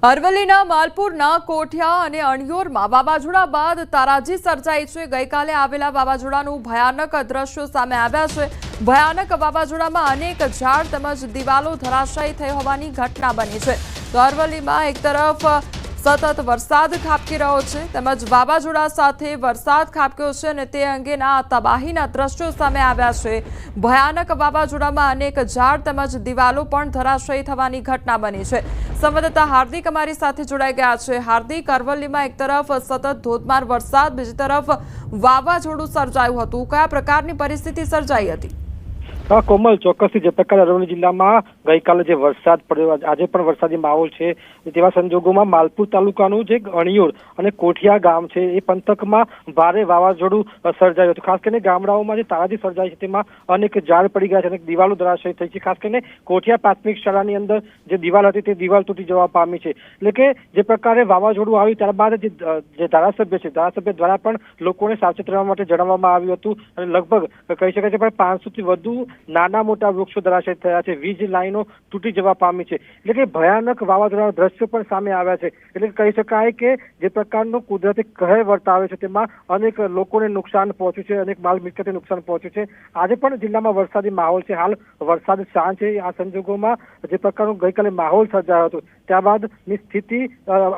અરવલ્લીના માલપુરના કોઠિયા અને અણિયોરમાં વાવાઝોડા બાદ તારાજી સર્જાઈ છે। ગઈકાલે આવેલા વાવાઝોડાનું ભયાનક દ્રશ્યો સામે આવ્યા છે। ભયાનક વાવાઝોડામાં અનેક ઝાડ તેમજ દિવાલો ધરાશાયી થઈ હોવાની ઘટના બની છે। તો અરવલ્લીમાં એક તરફ સતત વરસાદ ખાબકી રહ્યો છે તેમજ વાવાઝોડા સાથે વરસાદ ખાબક્યો છે અને તે અંગેના તબાહીના દ્રશ્યો સામે આવ્યા છે। ભયાનક વાવાઝોડામાં અનેક ઝાડ તેમજ દિવાલો પણ ધરાશાયી થવાની ઘટના બની છે। સંવાદદાતા હાર્દિક અમારી સાથે જોડાઈ ગયા છે। હાર્દિક, અરવલ્લીમાં એક તરફ સતત ધોધમાર વરસાદ, બીજી તરફ વાવાઝોડું સર્જાયું હતું, કયા પ્રકારની પરિસ્થિતિ સર્જાઈ હતી? કોમલ, ચોક્કસથી જે પ્રકારે અરવલ્લી જિલ્લામાં ગઈકાલે જે વરસાદ પડ્યો, આજે પણ વરસાદી માહોલ છે, તેવા સંજોગોમાં માલપુર તાલુકાનું જે અણિયોર અને કોઠિયા ગામ છે એ પંથકમાં ભારે વાવાઝોડું સર્જાયું હતું। ખાસ કરીને ગામડાઓમાં જે તારાજી સર્જાય છે તેમાં અનેક ઝાડ પડી ગયા છે, અનેક દિવાલો ધરાશાયી થઈ છે। ખાસ કરીને કોઠિયા પ્રાથમિક શાળાની અંદર જે દિવાલ હતી તે દિવાલ તૂટી જવા પામી છે। એટલે કે જે પ્રકારે વાવાઝોડું આવ્યું ત્યારબાદ જે ધારાસભ્ય છે, ધારાસભ્ય દ્વારા પણ લોકોને સાવચેત રહેવા માટે જણાવવામાં આવ્યું હતું અને લગભગ કહી શકાય છે પણ 500 થી વધુ નાના મોટા વૃક્ષો ધરાશાયી થયા છે, વીજ લાઈનો તૂટી જવા પામી છે। એટલે કે ભયાનક વાવાઝોડાના દ્રશ્યો પણ સામે આવ્યા છે। એટલે કહી શકાય કે જે પ્રકારનો કુદરતી કહેર વર્તાવે છે તેમાં અનેક લોકોને નુકસાન પહોંચ્યું છે, અનેક માલ મિલકતને નુકસાન પહોંચ્યું છે। આજે પણ જિલ્લામાં વરસાદી માહોલ છે, હાલ વરસાદ શાંત છે। આ સંજોગોમાં જે પ્રકારનો ગઈકાલે માહોલ સર્જાયો હતો ત્યારબાદની સ્થિતિ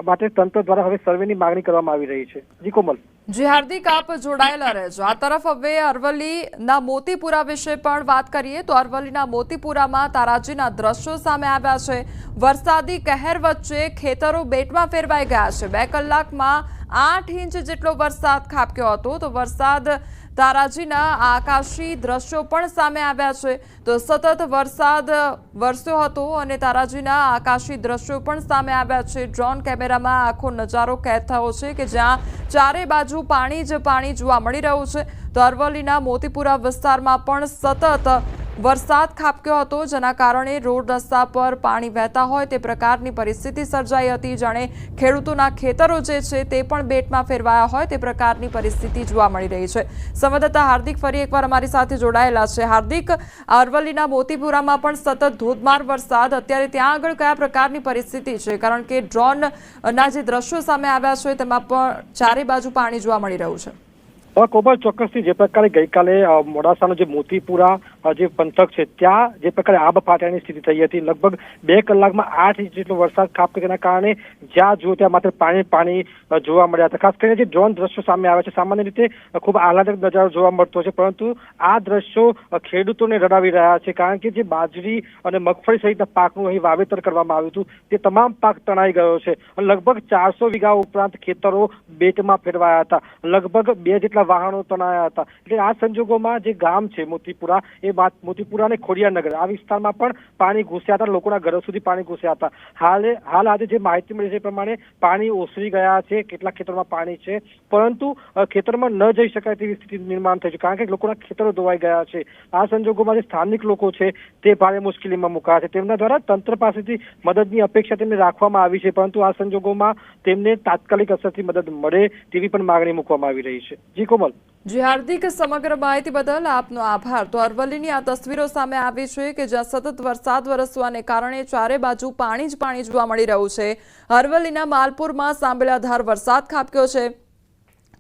માટે તંત્ર દ્વારા હવે સર્વેની માંગણી કરવામાં આવી રહી છે। જી કોમલ। જી હાર્દિક, આપ જોડાયેલા રહેજો। આ તરફ હવે અરવલ્લીના મોતીપુરા વિશે પણ વાત કરીએ તો અરવલ્લીના મોતીપુરામાં તારાજીના દ્રશ્યો સામે આવ્યા છે। વરસાદી કહેર વચ્ચે ખેતરો બેટમાં ફેરવાઈ ગયા છે। 2 કલાકમાં 8 ઇંચ જેટલો વરસાદ ખાબક્યો હતો। તો વરસાદ તારાજીના આકાશી દ્રશ્યો પણ સામે આવ્યા છે। તો સતત વરસાદ વરસ્યો હતો અને તારાજીના આકાશી દ્રશ્યો પણ સામે આવ્યા છે। ડ્રોન કેમેરામાં આખો નજારો કેદ થયો છે કે જ્યાં ચારે બાજુ પાણી જ પાણી જોવા મળી રહ્યું છે। તો અરવલ્લીના મોતીપુરા વિસ્તારમાં પણ સતત વરસાદ ખાબક્યો હતો, જેના કારણે રોડ રસ્તા પર પાણી વહેતા હોય તે પ્રકારની પરિસ્થિતિ સર્જાઈ હતી। જાણે ખેડૂતોના ખેતરો જે છે તે પણ બેટમાં ફેરવાયા હોય તે પ્રકારની પરિસ્થિતિ જોવા મળી રહી છે। સંવાદદાતા હાર્દિક ફરી એકવાર અમારી સાથે જોડાયેલા છે। હાર્દિક, અરવલ્લીના મોતીપુરામાં પણ સતત ધોધમાર વરસાદ, અત્યારે ત્યાં આગળ કયા પ્રકારની પરિસ્થિતિ છે? કારણ કે ડ્રોનના જે દ્રશ્યો સામે આવ્યા છે તેમાં પણ ચારે બાજુ પાણી જોવા મળી રહ્યું છે। કોમલ, ચોક્કસથી જે પ્રકારે ગઈકાલે મોડાસાનો જે મોતીપુરા જે પંથક છે ત્યાં જે પ્રકારે આબ ફાટ્યાની સ્થિતિ થઈ હતી, લગભગ 2 કલાકમાં 8 ઇંચ જેટલો વરસાદ ખાબક્યો, તેના કારણે જ્યાં જુઓ ત્યાં માત્ર પાણી જોવા મળ્યા હતા। ખાસ કરીને જે ડ્રોન દ્રશ્યો સામે આવે છે, સામાન્ય રીતે ખૂબ આહલાદક નજારો જોવા મળતો છે, પરંતુ આ દ્રશ્યો ખેડૂતોને રડાવી રહ્યા છે। કારણ કે જે બાજરી અને મગફળી સહિતના પાકનું અહીં વાવેતર કરવામાં આવ્યું હતું તે તમામ પાક તણાઈ ગયો છે અને લગભગ 400 વીઘા ઉપરાંત ખેતરો બેટમાં ફેરવાયા હતા, લગભગ 2 જેટલા વાહનો તણાયા હતા। એટલે આ સંજોગોમાં જે ગામ છે મોતીપુરા, એ મોતીપુરા અને ખોડિયારનગર આ વિસ્તારમાં પણ પાણી ઘૂસ્યા હતા, લોકોના ઘરો સુધી પાણી ઘૂસ્યા હતા। હાલ આજે જે માહિતી મળી છે એ પ્રમાણે પાણી ઓસરી ગયા છે, કેટલાક ખેતરોમાં પાણી છે, પરંતુ ખેતરમાં ન જઈ શકાય તેવી સ્થિતિ નિર્માણ થઈ છે, કારણ કે લોકોના ખેતરો ધોવાઈ ગયા છે। આ સંજોગોમાં જે સ્થાનિક લોકો છે તે ભારે મુશ્કેલીમાં મુકાયા છે। તેમના દ્વારા તંત્ર પાસેથી મદદની અપેક્ષા તેમને રાખવામાં આવી છે, પરંતુ આ સંજોગોમાં તેમને તાત્કાલિક અસરથી મદદ મળે તેવી પણ માંગણી મૂકવામાં આવી રહી છે। જી કોમલ। જી હાર્દિક, સમગ્ર માહિતી બદલ આપનો આભાર। તો અરવલ્લીની આ તસવીરો સામે આવી છે કે જ્યાં સતત વરસાદ વરસવાને કારણે ચારે બાજુ પાણી જ પાણી જોવા મળી રહ્યું છે। અરવલ્લીના માલપુરમાં સાંભળ્યાધાર વરસાદ ખાબક્યો છે,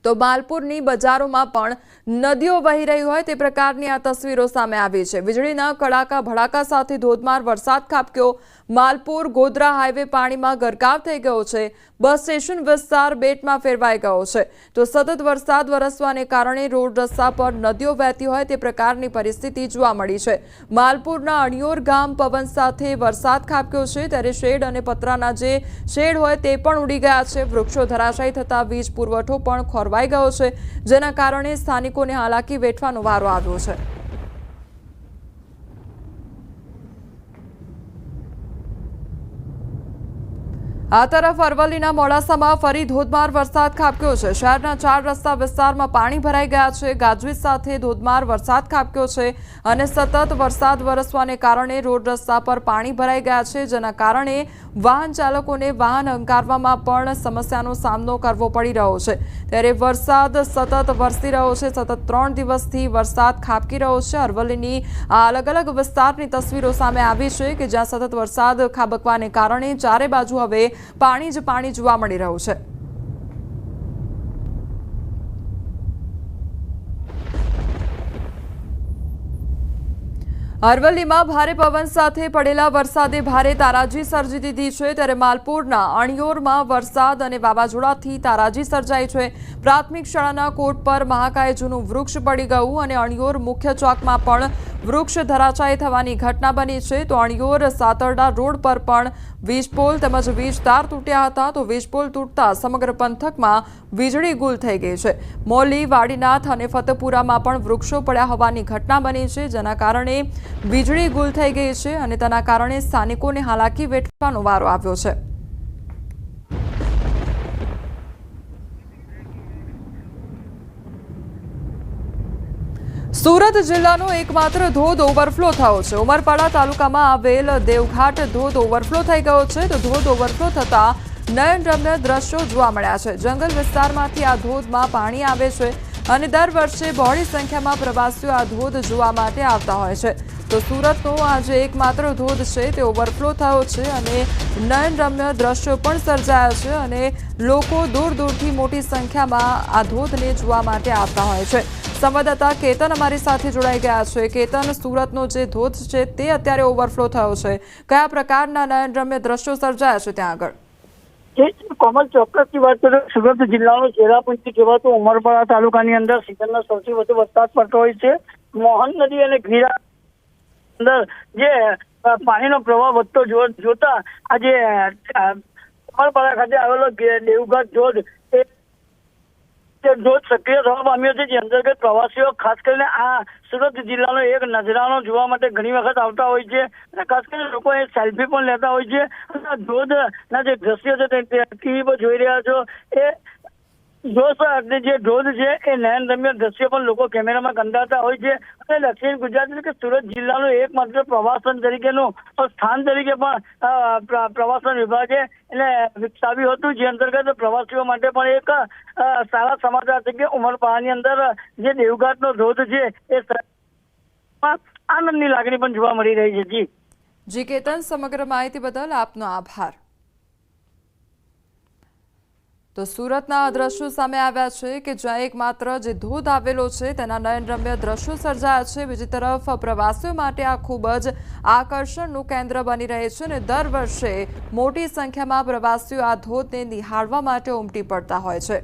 તો માલપુરની બજારોમાં પણ નદીઓ વહી રહી હોય તે પ્રકારની આ તસવીરો સામે આવી છે। વીજળીના કડાકા ભડાકા સાથે ધોધમાર વરસાદ ખાબક્યો। માલપુર ગોધરા હાઈવે પાણીમાં ગરકાવ થઈ ગયો છે। બસ સ્ટેશન વિસ્તાર બેટમાં ફેરવાઈ ગયો છે। તો સતત વરસાદ વરસવાને કારણે રોડ રસ્તા પર નદીઓ વહેતી હોય તે પ્રકારની પરિસ્થિતિ જોવા મળી છે। માલપુરના અણિયોર ગામ પવન સાથે વરસાદ ખાબક્યો છે, ત્યારે શેડ અને પતરાના જે શેડ હોય તે પણ ઉડી ગયા છે। વૃક્ષો ધરાશાયી થતા વીજ પુરવઠો પણ ખોરવાઈ ગયો છે, જેના કારણે સ્થાનિકોને હાલાકી વેઠવાનો વારો આવ્યો છે। આ તરફ અરવલ્લીના મોડાસામાં ફરી ધોધમાર વરસાદ ખાબક્યો છે। શહેરના 4 રસ્તા વિસ્તારમાં પાણી ભરાઈ ગયા છે। ગાજવીજ સાથે ધોધમાર વરસાદ ખાબક્યો છે અને સતત વરસાદ વરસવાને કારણે રોડ રસ્તા પર પાણી ભરાઈ ગયા છે, જેના કારણે વાહન ચાલકોને વાહન હંકારવામાં પણ સમસ્યાનો સામનો કરવો પડી રહ્યો છે। ત્યારે વરસાદ સતત વરસી રહ્યો છે। સતત 3 દિવસથી વરસાદ ખાબકી રહ્યો છે। અરવલ્લીની આ અલગ અલગ વિસ્તારની તસવીરો સામે આવી છે કે જ્યાં સતત વરસાદ ખાબકવાને કારણે ચારે બાજુ હવે પાણી જ પાણી જોવા મળી રહ્યું છે। અરવલ્લીમાં ભારે પવન સાથે પડેલા વરસાદે ભારે તારાજી સર્જી દીધી છે, ત્યારે માલપુરના અણિયોરમાં વરસાદ અને વાવાઝોડાથી તારાજી સર્જાઈ છે। પ્રાથમિક શાળાના કોર્ટ પર મહાકાય જૂનું વૃક્ષ પડી ગયું અને અણિયોર મુખ્ય ચોકમાં પણ વૃક્ષ ધરાશાયી થવાની ઘટના બની છે। તો અણિયોર સાતરડા રોડ પર પણ વીજપોલ તેમજ વીજ તાર તૂટ્યા હતા, તો વીજપોલ તૂટતા સમગ્ર પંથકમાં વીજળી ગુલ થઈ ગઈ છે। મોલી, વાડીનાથ અને ફતેપુરામાં પણ વૃક્ષો પડ્યા હોવાની ઘટના બની છે, જેના કારણે વીજળી ગુલ થઈ ગઈ છે અને તેના કારણે સ્થાનિકોને હાલાકી વેઠવાનો વારો આવ્યો છે। સુરત જિલ્લાનો એકમાત્ર ધોધ ઓવરફ્લો થયો છે। ઉમરપાડા તાલુકામાં આવેલ દેવઘાટ ધોધ ઓવરફ્લો થઈ ગયો છે, તો ધોધ ઓવરફ્લો થતા નયનરમ્ય દ્રશ્યો જોવા મળ્યા છે। જંગલ વિસ્તારમાંથી આ ધોધમાં પાણી આવે છે અને દર વર્ષે બહોળી સંખ્યામાં પ્રવાસીઓ આ ધોધ જોવા માટે આવતા હોય છે। તો સુરતનો આજે એકમાત્ર ધોધ છે તે ઓવરફ્લો થયો છે અને નયનરમ્ય દ્રશ્યો પણ સર્જાયા છે અને લોકો દૂર દૂરથી મોટી સંખ્યામાં આ ધોધને જોવા માટે આવતા હોય છે। સંવાદદાતા કેતન અમારી સાથે જોડાઈ ગયા છે। કેતન, સુરતનો જે ધોધ છે તે અત્યારે ઓવરફ્લો થયો છે, કયા પ્રકારના નયનરમ્ય દ્રશ્યો સર્જાયા છે ત્યાં આગળ? કોમલ, ચોક્કસથી વાત કરીએ સુરત જિલ્લાનો ચેરાપુંજી કહેવાતો ઉમરપાડા તાલુકાની અંદર સિઝનનો સૌથી વધુ વરસાદ પડતો હોય છે। મોહન નદી અને ગીરા અંદર જે પાણીનો પ્રવાહ વધતો જોતા આજે ઉમરપાડા ખાતે આવેલો દેવઘાટ ધોધ ધોધ સક્રિય થવા પામ્યો છે, જે અંતર્ગત પ્રવાસીઓ ખાસ કરીને આ સુરત જિલ્લાનો એક નજરાણો જોવા માટે ઘણી વખત આવતા હોય છે અને ખાસ કરીને લોકો એ સેલ્ફી પણ લેતા હોય છે। અને આ ધોધના જે દ્રશ્યો છે તે ટીવી પર જોઈ રહ્યા છો એ જે ધોધ છે એ નયનરમ્ય દ્રશ્યો પણ લોકો કેમેરામાં કંડારતા હોય છે। અને દક્ષિણ ગુજરાત કે સુરત જિલ્લાનું એકમાત્ર પ્રવાસન તરીકેનું સ્થાન તરીકે પણ પ્રવાસન વિભાગે એને વિકસાવ્યું હતું, જે અંતર્ગત પ્રવાસીઓ માટે પણ એક સારા સમાચાર છે કે ઉમરપાડાની અંદર જે દેવઘાટનો ધોધ છે એ આનંદની લાગણી પણ જોવા મળી રહી છે। જી કેતન, સમગ્ર માહિતી બદલ આપનો આભાર। તો સુરતના દ્રશ્યો સામે આવ્યા છે કે જ્યાં એકમાત્ર જે ધોધ આવેલો છે તેના નયનરમ્ય દ્રશ્યો સર્જાયા છે। બીજી તરફ પ્રવાસીઓ માટે આ ખૂબ જ આકર્ષણનું કેન્દ્ર બની રહે છે અને દર વર્ષે મોટી સંખ્યામાં પ્રવાસીઓ આ ધોધને નિહાળવા માટે ઉમટી પડતા હોય છે।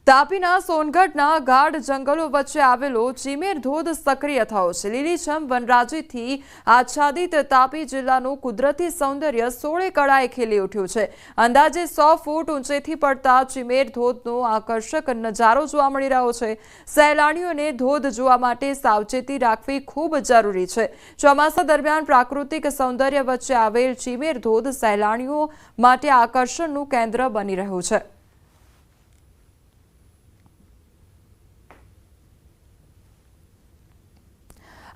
તાપીના સોનગઢના ગાઢ જંગલો વચ્ચે આવેલો ચીમેર ધોધ સક્રિય થયો છે। લીલીછમ વનરાજીથી આચ્છાદિત તાપી જિલ્લાનું કુદરતી સૌંદર્ય સોળે કળાએ ખીલી ઉઠ્યું છે। અંદાજે 100 ફૂટ ઊંચેથી પડતા ચીમેર ધોધનો આકર્ષક નજારો જોવા મળી રહ્યો છે। સહેલાણીઓને ધોધ જોવા માટે સાવચેતી રાખવી ખૂબ જરૂરી છે। ચોમાસા દરમિયાન પ્રાકૃતિક સૌંદર્ય વચ્ચે આવેલ ચીમેર ધોધ સહેલાણીઓ માટે આકર્ષણનું કેન્દ્ર બની રહ્યું છે।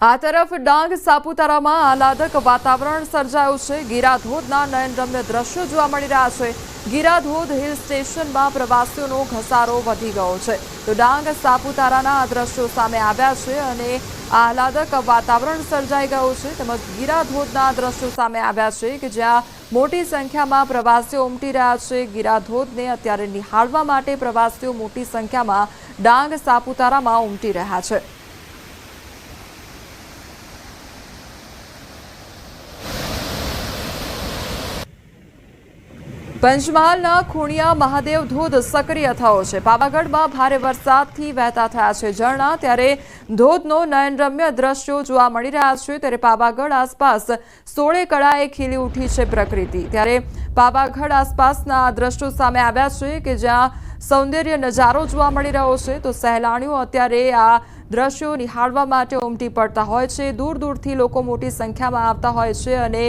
આ તરફ ડાંગ સાપુતારામાં આહલાદક વાતાવરણ સર્જાયું છે। ગીરાધોધના નયનરમ્ય દ્રશ્યો જોવા મળી રહ્યા છે। ગીરાધોધ હિલ સ્ટેશનમાં પ્રવાસીઓનો ઘસારો વધી ગયો છે, તો ડાંગ સાપુતારાના આ દ્રશ્યો સામે આવ્યા છે અને આહલાદક વાતાવરણ સર્જાઈ ગયું છે। તેમજ ગીરાધોધના દ્રશ્યો સામે આવ્યા છે કે જ્યાં મોટી સંખ્યામાં પ્રવાસીઓ ઉમટી રહ્યા છે। ગીરાધોધને અત્યારે નિહાળવા માટે પ્રવાસીઓ મોટી સંખ્યામાં ડાંગ સાપુતારામાં ઉમટી રહ્યા છે। પંચમહાલના ખૂણિયા મહાદેવ ધોધ સક્રિય થયો છે। પાવાગઢમાં ભારે વરસાદથી વહેતા થયા છે ઝરણા, ત્યારે ધોધનો નયનરમ્ય દ્રશ્યો જોવા મળી રહ્યા છે। ત્યારે પાવાગઢ આસપાસ સોળે કળાએ ખીલી ઉઠી છે પ્રકૃતિ। ત્યારે પાવાગઢ આસપાસના દ્રશ્યો સામે આવ્યા છે કે જ્યાં સૌંદર્ય નજારો જોવા મળી રહ્યો છે, તો સહેલાણીઓ અત્યારે આ દ્રશ્યો નિહાળવા માટે ઉમટી પડતા હોય છે। દૂર દૂરથી લોકો મોટી સંખ્યામાં આવતા હોય છે અને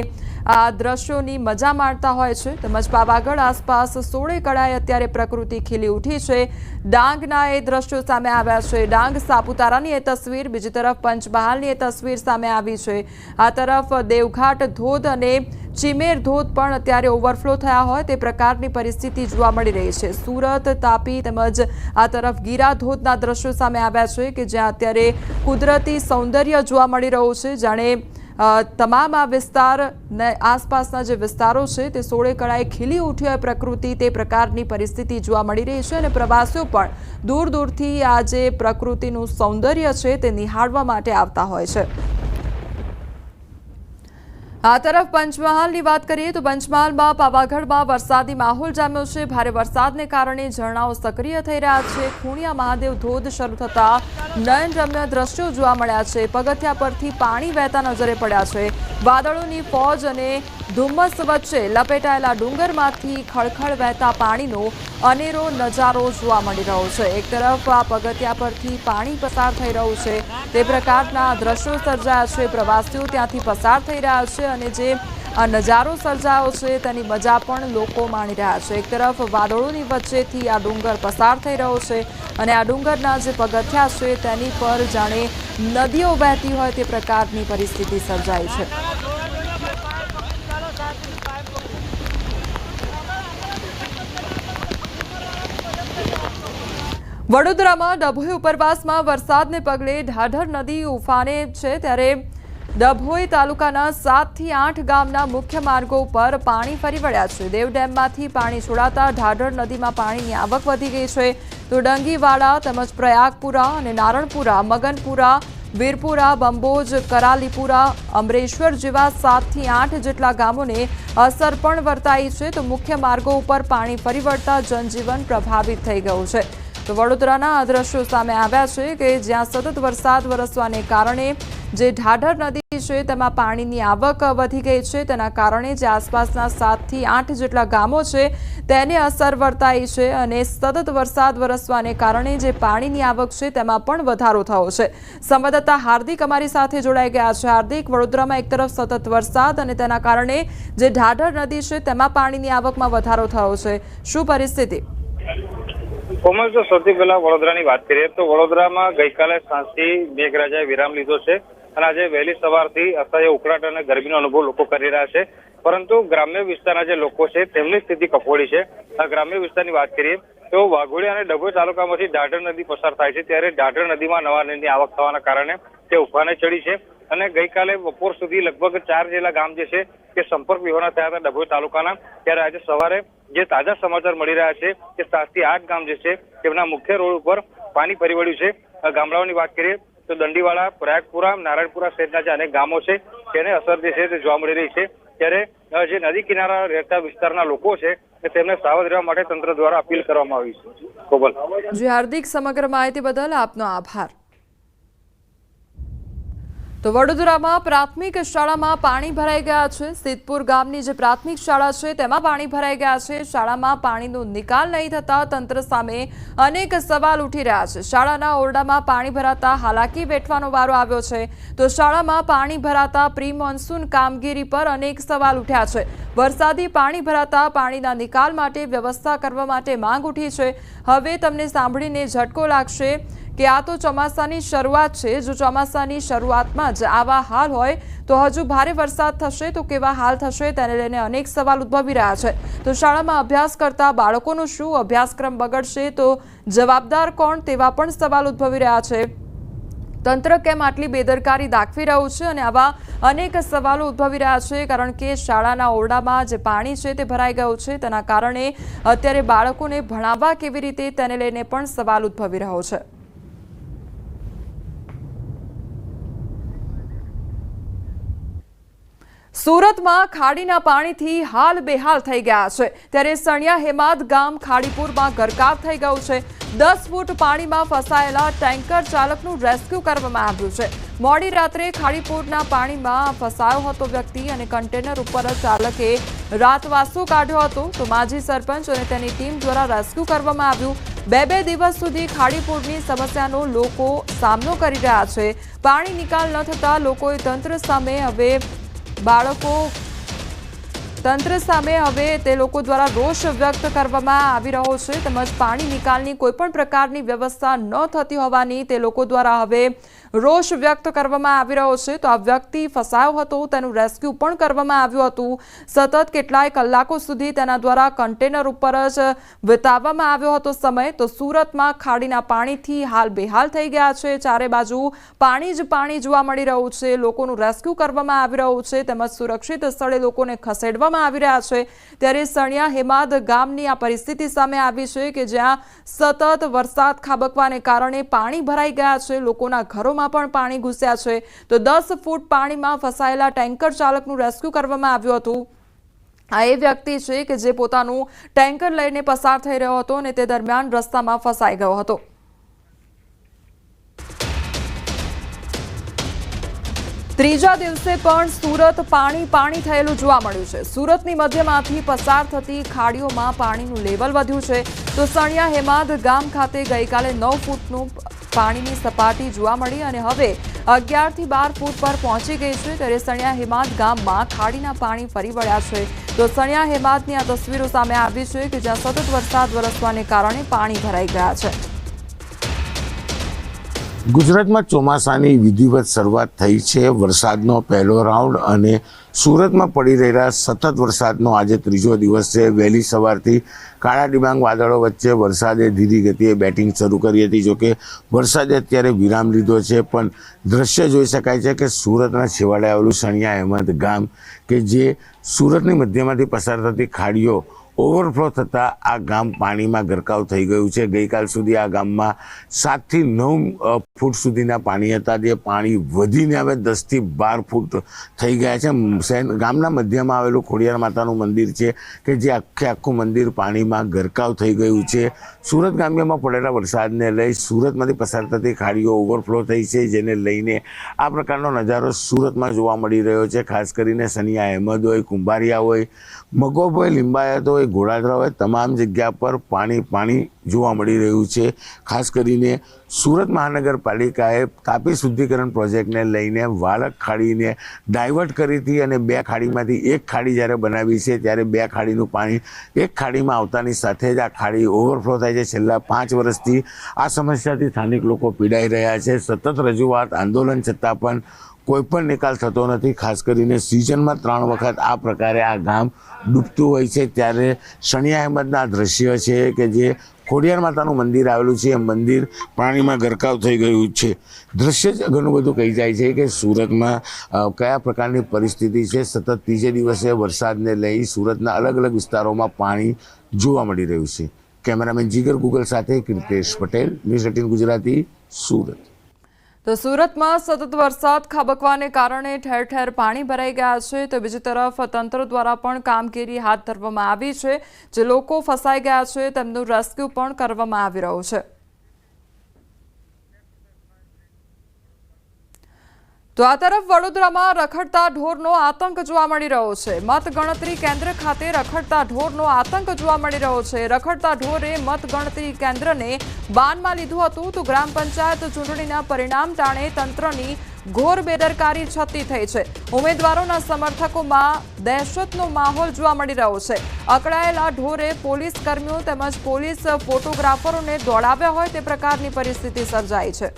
આ દ્રશ્યોની મજા માણતા હોય છે। તેમજ પાવાગઢ આસપાસ સોળે કળાએ અત્યારે પ્રકૃતિ ખીલી ઉઠી છે। ડાંગના એ દ્રશ્યો સામે આવ્યા છે। ડાંગ સાપુતારાની એ તસવીર, બીજી તરફ પંચમહાલની એ તસવીર સામે આવી છે। આ તરફ દેવઘાટ ધોધ અને ચીમેર ધોધ પણ અત્યારે ઓવરફ્લો થયા હોય તે પ્રકારની પરિસ્થિતિ જોવા મળી રહી છે। સુરત, તાપી તેમજ આ તરફ ગીરા ધોધના દ્રશ્યો સામે આવ્યા છે કે જ્યાં અત્યારે કુદરતી સૌંદર્ય જોવા મળી રહ્યું છે, જાણે તમામ આ વિસ્તાર ને આસપાસના જે વિસ્તારો છે તે સોળે કળાએ ખીલી ઉઠી હોય પ્રકૃતિ, તે પ્રકારની પરિસ્થિતિ જોવા મળી રહી છે અને પ્રવાસીઓ પણ દૂર દૂરથી આ જે પ્રકૃતિનું સૌંદર્ય છે તે નિહાળવા માટે આવતા હોય છે। આ તરફ પંચમહાલની વાત કરીએ તો પંચમહાલમાં પાવાગઢમાં વરસાદી માહોલ જામ્યો છે। ભારે વરસાદને કારણે ઝરણાઓ સક્રિય થઈ રહ્યા છે। ખૂણિયા મહાદેવ ધોધ શરૂ થતા નયનરમ્ય દ્રશ્યો જોવા મળ્યા છે। પગથિયા પરથી પાણી વહેતા નજરે પડ્યા છે। વાદળોની ફોજ અને ધુમ્મસ વચ્ચે લપેટાયેલા ડુંગરમાંથી ખળખળ વહેતા પાણીનો અનેરો નજારો જોવા મળી રહ્યો છે। એક તરફ આ પગથિયા પરથી પાણી પસાર થઈ રહ્યું છે, તે પ્રકારના દ્રશ્યો સર્જાયા છે। પ્રવાસીઓ ત્યાંથી પસાર થઈ રહ્યા છે અને જે આ નજારો સર્જાયો છે તેની મજા પણ લોકો માણી રહ્યા છે। એક તરફ વાદળોની વચ્ચેથી આ ડુંગર પસાર થઈ રહ્યો છે અને આ ડુંગરના જે પગથિયા છે તેની પર જાણે નદીઓ વહેતી હોય તે પ્રકારની પરિસ્થિતિ સર્જાઈ છે। વડોદરામાં ડભોઈ ઉપરવાસમાં વરસાદને પગલે ઢાઢર નદી ઉફાને છે, ત્યારે ડભોઈ તાલુકાના 7 થી 8 ગામના મુખ્ય માર્ગો પર પાણી ફરી વળ્યા છે। દેવ ડેમમાંથી પાણી છોડાતા ઢાઢર નદીમાં પાણીની આવક વધી ગઈ છે, તો ડંગીવાડા તેમજ પ્રયાગપુરા અને નારણપુરા, મગનપુરા, વીરપુરા, બંબોજ, કરાલીપુરા, અમરેશ્વર જેવા 7 થી 8 જેટલા ગામોને અસર પણ વર્તાઈ છે, તો મુખ્ય માર્ગો ઉપર પાણી ફરી વળતા જનજીવન પ્રભાવિત થઈ ગયું છે। તો વડોદરાના આ દ્રશ્યો સામે આવ્યા છે કે જ્યાં સતત વરસાદ વરસવાને કારણે જે ઢાઢર નદી છે તેમાં પાણીની આવક વધી ગઈ છે, તેના કારણે જે આસપાસના 7 થી 8 જેટલા ગામો છે તેને અસર વર્તાઈ છે અને સતત વરસાદ વરસવાને કારણે જે પાણીની આવક છે તેમાં પણ વધારો થયો છે। સંવાદદાતા હાર્દિક અમારી સાથે જોડાઈ ગયા છે। હાર્દિક, વડોદરામાં એક તરફ સતત વરસાદ અને તેના કારણે જે ઢાઢર નદી છે તેમાં પાણીની આવકમાં વધારો થયો છે, શું પરિસ્થિતિ? કોમલ, જો સૌથી પહેલા વડોદરાની વાત કરીએ તો વડોદરામાં ગઈકાલે સાંજથી મેઘરાજાએ વિરામ લીધો છે અને આજે વહેલી સવારથી અસહ્ય ઉકળાટ અને ગરમીનો અનુભવ લોકો કરી રહ્યા છે, પરંતુ ગ્રામ્ય વિસ્તારના જે લોકો છે તેમની સ્થિતિ કફોડી છે। આ ગ્રામ્ય વિસ્તારની વાત કરીએ તો વાઘોડિયા અને ડભોઈ તાલુકામાંથી ઢાઢર નદી પસાર થાય છે, ત્યારે ઢાઢર નદીમાં નવા નીરની આવક થવાના કારણે તે ઉફાને ચડી છે અને ગઈકાલે બપોર સુધી લગભગ 4 જેટલા ગામ જે છે તે સંપર્ક વિહોણા થયા હતા ડભોઈ તાલુકાના, ત્યારે આજે સવારે જે તાજા સમાચાર મળી રહ્યા છે કે 7 થી 8 ગામ જે છે તેમના મુખ્ય રોડ ઉપર પાણી ફરી વળ્યું છે। ગામડાઓની વાત કરીએ તો દંડીવાડા, પ્રયાગપુરા, નારાયણપુરા સહિતના જે અનેક ગામો છે તેને અસર જે છે તે જોવા મળી રહી છે, ત્યારે જે નદી કિનારા રહેતા વિસ્તારના લોકો છે તેમને સાવધ રહેવા માટે તંત્ર દ્વારા અપીલ કરવામાં આવી છે। કોમલ જી હાર્દિક, સમગ્ર માહિતી બદલ આપનો આભાર। તો વડોદરામાં પ્રાથમિક શાળામાં પાણી ભરાઈ ગયા છે। સિદ્ધપુર ગામની જે પ્રાથમિક શાળા છે તેમાં પાણી ભરાઈ ગયા છે। શાળામાં પાણીનો નિકાલ નહીં થતા તંત્ર સામે અનેક સવાલ ઉઠી રહ્યા છે। શાળાના ઓરડામાં પાણી ભરાતા હાલાકી વેઠવાનો વારો આવ્યો છે, તો શાળામાં પાણી ભરાતા પ્રી મોન્સૂન કામગીરી પર અનેક સવાલ ઉઠ્યા છે। વરસાદી પાણી ભરાતા પાણીના નિકાલ માટે વ્યવસ્થા કરવા માટે માંગ ઉઠી છે। હવે તમને સાંભળીને ઝટકો લાગશે કે આ તો ચોમાસાની શરૂઆત છે। જો ચોમાસાની શરૂઆતમાં જ આવા હાલ હોય તો હજુ ભારે વરસાદ થશે તો કેવા હાલ થશે, તેને લઈને અનેક સવાલ ઉદ્ભવી રહ્યા છે। તો શાળામાં અભ્યાસ કરતા બાળકોનું શું? અભ્યાસક્રમ બગડશે તો જવાબદાર કોણ? તેવા પણ સવાલ ઉદ્ભવી રહ્યા છે। તંત્ર કેમ આટલી બેદરકારી દાખવી રહ્યું છે અને આવા અનેક સવાલો ઉદ્ભવી રહ્યા છે, કારણ કે શાળાના ઓરડામાં જે પાણી છે તે ભરાઈ ગયું છે, તેના કારણે અત્યારે બાળકોને ભણાવવા કેવી રીતે તેને લઈને પણ સવાલ ઉદ્ભવી રહ્યો છે। સુરતમાં ખાડીના પાણીથી હાલ બેહાલ થઈ ગયા છે, ત્યારે સણિયા હેમાદ ગામ ખાડીપુરમાં ગરકાવ થઈ ગયું છે। 10 ફૂટ પાણીમાં ફસાયેલા ટેન્કર ચાલકનું રેસ્ક્યુ કરવામાં આવ્યું છે। મોડી રાત્રે ખાડીપુરના પાણીમાં ફસાયો હતો વ્યક્તિ અને કન્ટેનર ઉપર ચાલકે રાતવાસો કાઢ્યો હતો, તો માજી સરપંચ અને તેની ટીમ દ્વારા રેસ્ક્યુ કરવામાં આવ્યું। બે દિવસ સુધી ખાડીપુરની સમસ્યાનો લોકો સામનો કરી રહ્યા છે। પાણી નિકાલ ન થતા લોકોએ તંત્ર સામે હવે તે લોકો દ્વારા રોષ વ્યક્ત કરવામાં આવી રહ્યો છે, તેમજ પાણી નિકાલની કોઈ પણ પ્રકારની વ્યવસ્થા ન થતી હોવાની તે લોકો દ્વારા હવે રોષ વ્યક્ત કરવામાં આવી રહ્યો છે। તો આ વ્યક્તિ ફસાયો હતો, તેનું રેસ્ક્યુ પણ કરવામાં આવ્યું હતું। સતત કેટલાય કલાકો સુધી તેના દ્વારા કન્ટેનર ઉપર જ વિતાવવામાં આવ્યો હતો સમય। તો સુરતમાં ખાડીના પાણીથી હાલ બેહાલ થઈ ગયા છે। ચારે બાજુ પાણી જ પાણી જોવા મળી રહ્યું છે। લોકોનું રેસ્ક્યુ કરવામાં આવી રહ્યું છે, તેમજ સુરક્ષિત સ્થળે લોકોને ખસેડવામાં આવી રહ્યા છે। ત્યારે સણિયા હેમાદ ગામની આ પરિસ્થિતિ સામે આવી છે કે જ્યાં સતત વરસાદ ખાબકવાને કારણે પાણી ભરાઈ ગયા છે। લોકોના ઘરોમાં પણ પાણી ઘૂસ્યા છે। તો 10 ફૂટ પાણીમાં ફસાયેલા ટેન્કર ચાલકનું રેસ્ક્યુ કરવામાં આવ્યું હતું। આ એ વ્યક્તિ છે કે જે પોતાનું ટેન્કર લઈને પસાર થઈ રહ્યો હતો અને તે દરમિયાન રસ્તામાં ફસાઈ ગયો હતો। ત્રીજા દિવસે પણ સુરત પાણી થયેલું જોવા મળ્યું છે। સુરતની મધ્યમાંથી પસાર થતી ખાડીઓમાં પાણીનું લેવલ વધ્યું છે। તો સણિયા હેમાદ ગામ ખાતે ગઈકાલે 9 ફૂટનું પાણીની સપાટી જોવા મળી અને હવે 11 થી 12 ફૂટ પર પહોંચી ગઈ છે। ત્યારે સણિયા હેમાદ ગામમાં ખાડીના પાણી ફરી વળ્યા છે। તો સણિયા હેમાદની આ તસવીરો સામે આવી છે કે જ્યાં સતત વરસાદ વરસવાને કારણે પાણી ભરાઈ ગયા છે। ગુજરાતમાં ચોમાસાની વિધિવત શરૂઆત થઈ છે। વરસાદનો પહેલો રાઉન્ડ અને સુરતમાં પડી રહેલા સતત વરસાદનો આજે ત્રીજો દિવસ છે। વહેલી સવારથી કાળા ડિબાંગ વાદળો વચ્ચે વરસાદે ધીરી ગતિએ બેટિંગ શરૂ કરી હતી। જોકે વરસાદે અત્યારે વિરામ લીધો છે, પણ દ્રશ્ય જોઈ શકાય છે કે સુરતના છેવાડે આવેલું સણિયા હેમદ ગામ કે જે સુરતની મધ્યમાંથી પસાર થતી ખાડીઓ ઓવરફ્લો થતાં આ ગામ પાણીમાં ગરકાવ થઈ ગયું છે। ગઈકાલ સુધી આ ગામમાં 7 થી 9 ફૂટ સુધીના પાણી હતા, જે પાણી વધીને હવે 10 થી 12 ફૂટ થઈ ગયા છે। ગામના મધ્યમાં આવેલું ખોડિયાર માતાનું મંદિર છે કે જે આખું મંદિર પાણીમાં ગરકાવ થઈ ગયું છે। સુરત ગામ્યામાં પડેલા વરસાદને લઈ સુરતમાંથી પસાર થતી ખાડીઓ ઓવરફ્લો થઈ છે, જેને લઈને આ પ્રકારનો નજારો સુરતમાં જોવા મળી રહ્યો છે। ખાસ કરીને સનિયા અહેમદ હોય, કુંભારિયા હોય, મગોબ હોય, લિંબાયત હોય, ઘોડાદરા હોય, તમામ જગ્યા પર પાણી જોવા મળી રહ્યું છે। ખાસ કરીને સુરત મહાનગરપાલિકાએ તાપી શુદ્ધિકરણ પ્રોજેક્ટને લઈને વાળક ખાડીને ડાયવર્ટ કરી હતી અને 2 ખાડીમાંથી એક ખાડી જ્યારે બનાવી છે ત્યારે 2 ખાડીનું પાણી એક ખાડીમાં આવતાની સાથે જ આ ખાડી ઓવરફ્લો થાય છે। છેલ્લા 5 વર્ષથી આ સમસ્યાથી સ્થાનિક લોકો પીડાઈ રહ્યા છે। સતત રજૂઆત, આંદોલન છતાં પણ કોઈ પણ નિકાલ થતો નથી। ખાસ કરીને સિઝનમાં 3 વખત આ પ્રકારે આ ગામ ડૂબતું હોય છે। ત્યારે સણિયા અહેમદના દ્રશ્ય છે કે જે ખોડિયાર માતાનું મંદિર આવેલું છે, એ મંદિર પાણીમાં ગરકાવ થઈ ગયું છે। દ્રશ્ય જ ઘણું બધું કહી જાય છે કે સુરતમાં કયા પ્રકારની પરિસ્થિતિ છે। સતત ત્રીજે દિવસે વરસાદને લઈ સુરતના અલગ અલગ વિસ્તારોમાં પાણી જોવા મળી રહ્યું છે। કેમેરામેન જીગર ગુગલ સાથે કૃપેશ પટેલ, ન્યૂઝ 18 ગુજરાતી, સુરત। તો સુરતમાં સતત વરસાદ ખાબકવાને કારણે ઠેર ઠેર પાણી ભરાઈ ગયા છે। તો બીજી તરફ તંત્ર દ્વારા પણ કામગીરી હાથ ધરવામાં આવી છે। જે લોકો ફસાઈ ગયા છે તેમનું રેસ્ક્યુ પણ કરવામાં આવી રહ્યું છે। તો આ તરફ વડોદરામાં રખડતા ઢોરનો આતંક જોવા મળી રહ્યો છે। મતગણતરી કેન્દ્ર ખાતે રખડતા ઢોરનો આતંક જોવા મળી રહ્યો છે। રખડતા ઢોરે મતગણતરી કેન્દ્રને બાનમાં લીધું હતું। તો ગ્રામ પંચાયત ચૂંટણીના પરિણામ ટાણે તંત્રની ઘોર બેદરકારી છતી થઈ છે। ઉમેદવારોના સમર્થકોમાં દહેશતનો માહોલ જોવા મળી રહ્યો છે। અકળાયેલા ઢોરે પોલીસ કર્મીઓ તેમજ પોલીસ ફોટોગ્રાફરોને દોડાવ્યા હોય તે પ્રકારની પરિસ્થિતિ સર્જાઈ છે।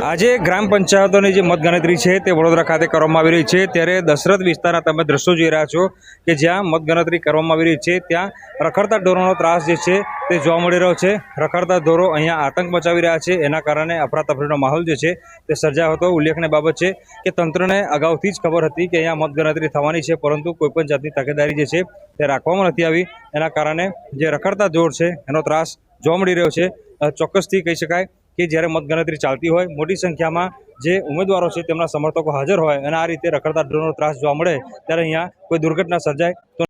આજે ગ્રામ પંચાયતોની જે મતગણતરી છે તે વડોદરા ખાતે કરવામાં આવી રહી છે। ત્યારે દશરથ વિસ્તારના તમે દ્રશ્યો જોઈ રહ્યા છો કે જ્યાં મતગણતરી કરવામાં આવી રહી છે ત્યાં રખડતા ઢોરોનો ત્રાસ જે છે તે જોવા મળી રહ્યો છે। રખડતા ઢોરો અહીંયા આતંક મચાવી રહ્યા છે, એના કારણે અફરાતફરીનો માહોલ જે છે તે સર્જાયો હતો। ઉલ્લેખનીય બાબત છે કે તંત્રને અગાઉથી જ ખબર હતી કે અહીંયા મતગણતરી થવાની છે, પરંતુ કોઈપણ જાતની તકેદારી જે છે તે રાખવામાં નથી આવી। એના કારણે જે રખડતા ઢોર છે એનો ત્રાસ જોવા મળી રહ્યો છે। ચોક્કસથી કહી શકાય કે જ્યારે મતગણતરી ચાલતી હોય, મોટી સંખ્યામાં જે ઉમેદવારો છે તેમના સમર્થકો હાજર હોય અને આ રીતે રખડતા ઢોરનો ત્રાસ જોવા મળે ત્યારે અહીંયા કોઈ દુર્ઘટના સર્જાય તો